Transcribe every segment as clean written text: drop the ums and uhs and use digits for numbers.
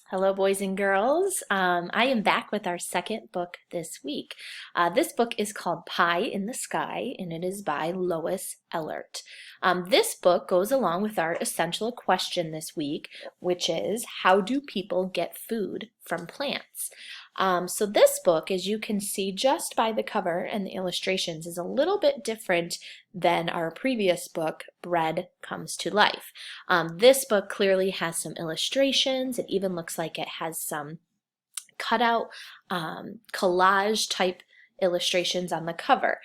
Hello, boys and girls. I am back with our second book this week. This book is called Pie in the Sky, and it is by Lois Ellert. This book goes along with our essential question this week, which is, how do people get food from plants? So this book, as you can see just by the cover and the illustrations, is a little bit different than our previous book, Bread Comes to Life. This book clearly has some illustrations. It even looks like it has some cutout collage type illustrations on the cover.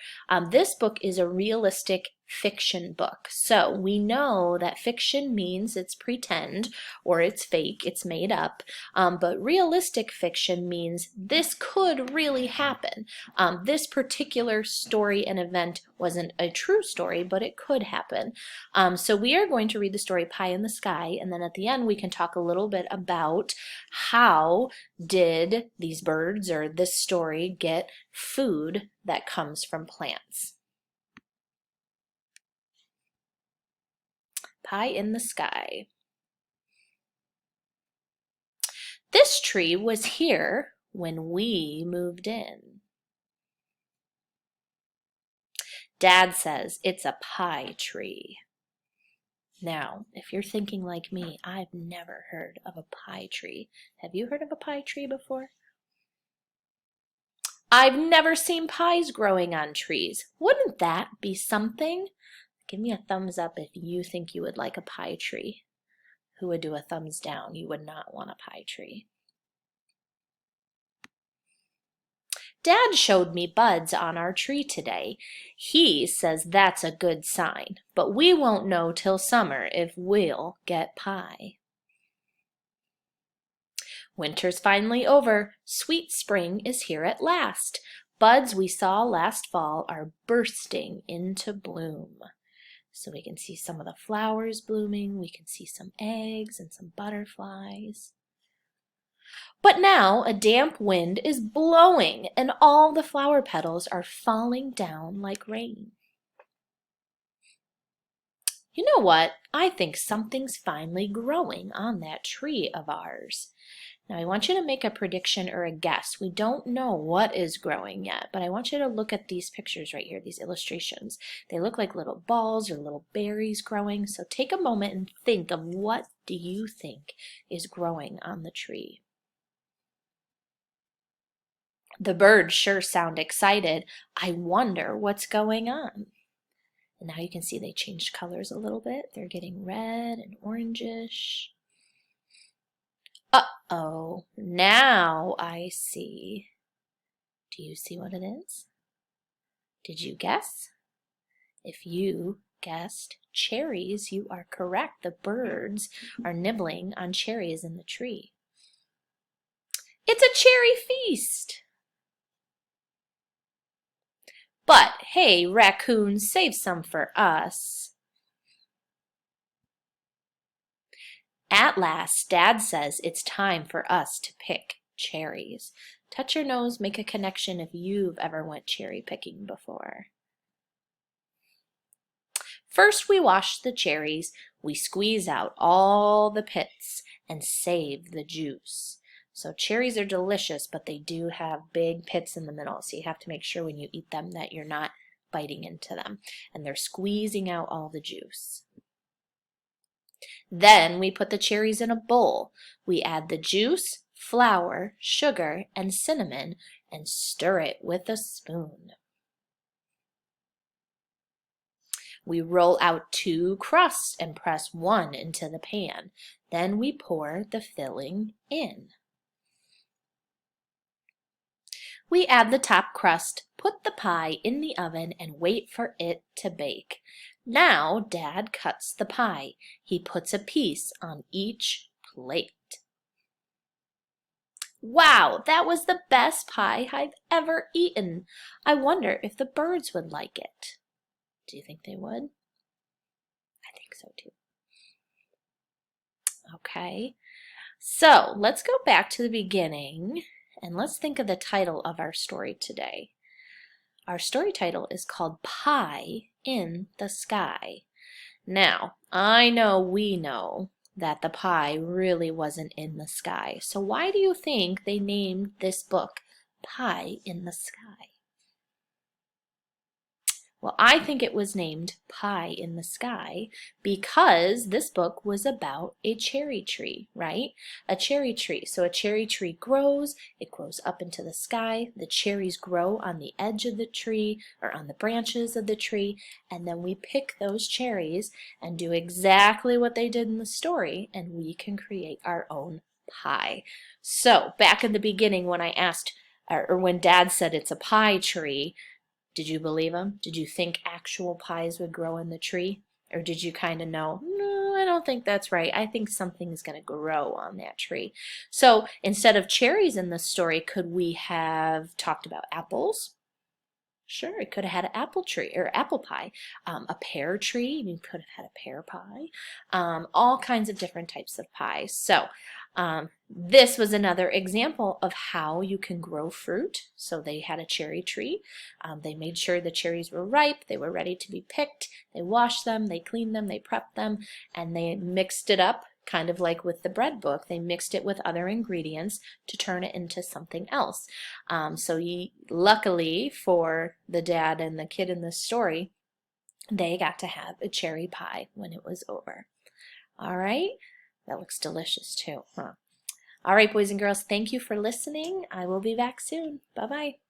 This book is a realistic fiction book. So we know that fiction means it's pretend or it's fake, it's made up, but realistic fiction means this could really happen. This particular story and event wasn't a true story, but it could happen. So we are going to read the story Pie in the Sky, and then at the end we can talk a little bit about how did these birds or this story get food that comes from plants. Pie in the Sky. This tree was here when we moved in. Dad says it's a pie tree. Now, if you're thinking like me, I've never heard of a pie tree. Have you heard of a pie tree before? I've never seen pies growing on trees. Wouldn't that be something? Give me a thumbs up if you think you would like a pie tree. Who would do a thumbs down? You would not want a pie tree. Dad showed me buds on our tree today. He says that's a good sign, but we won't know till summer if we'll get pie. Winter's finally over. Sweet spring is here at last. Buds we saw last fall are bursting into bloom. So we can see some of the flowers blooming. We can see some eggs and some butterflies. But now a damp wind is blowing and all the flower petals are falling down like rain. You know what? I think something's finally growing on that tree of ours. Now I want you to make a prediction or a guess. We don't know what is growing yet, but I want you to look at these pictures right here, these illustrations. They look like little balls or little berries growing. So take a moment and think of what do you think is growing on the tree. The birds sure sound excited. I wonder what's going on. And now you can see they changed colors a little bit. They're getting red and orangish. Uh-oh, now I see. Do you see what it is? Did you guess? If you guessed cherries, you are correct. The birds are nibbling on cherries in the tree. It's a cherry feast. But hey, raccoon, save some for us. At last, Dad says it's time for us to pick cherries. Touch your nose, make a connection if you've ever went cherry picking before. First, we wash the cherries. We squeeze out all the pits and save the juice. So cherries are delicious, but they do have big pits in the middle. So you have to make sure when you eat them that you're not biting into them. And they're squeezing out all the juice. Then we put the cherries in a bowl. We add the juice, flour, sugar, and cinnamon and stir it with a spoon. We roll out 2 crusts and press one into the pan. Then we pour the filling in. We add the top crust, put the pie in the oven, and wait for it to bake. Now Dad cuts the pie. He puts a piece on each plate. Wow, that was the best pie I've ever eaten. I wonder if the birds would like it. Do you think they would? I think so too. Okay, so let's go back to the beginning and let's think of the title of our story today. Our story title is called Pie in the Sky. Now, I know we know that the pie really wasn't in the sky. So why do you think they named this book Pie in the Sky? Well, I think it was named Pie in the Sky because this book was about a cherry tree, right? A cherry tree. So a cherry tree grows, it grows up into the sky. The cherries grow on the edge of the tree or on the branches of the tree, and then we pick those cherries and do exactly what they did in the story, and we can create our own pie. So back in the beginning when I asked, or when Dad said it's a pie tree, did you believe him? Did you think actual pies would grow in the tree? Or did you kind of know, no, I don't think that's right. I think something is going to grow on that tree. So instead of cherries in the story, could we have talked about apples? Sure, it could have had an apple tree or apple pie. A pear tree, you could have had a pear pie. All kinds of different types of pies. So this was another example of how you can grow fruit. So they had a cherry tree. They made sure the cherries were ripe. They were ready to be picked. They washed them, they cleaned them, they prepped them, and they mixed it up. Kind of like with the bread book, they mixed it with other ingredients to turn it into something else. Luckily for the dad and the kid in this story, they got to have a cherry pie when it was over. All right, that looks delicious too, huh? All right, boys and girls, thank you for listening. I will be back soon. Bye-bye.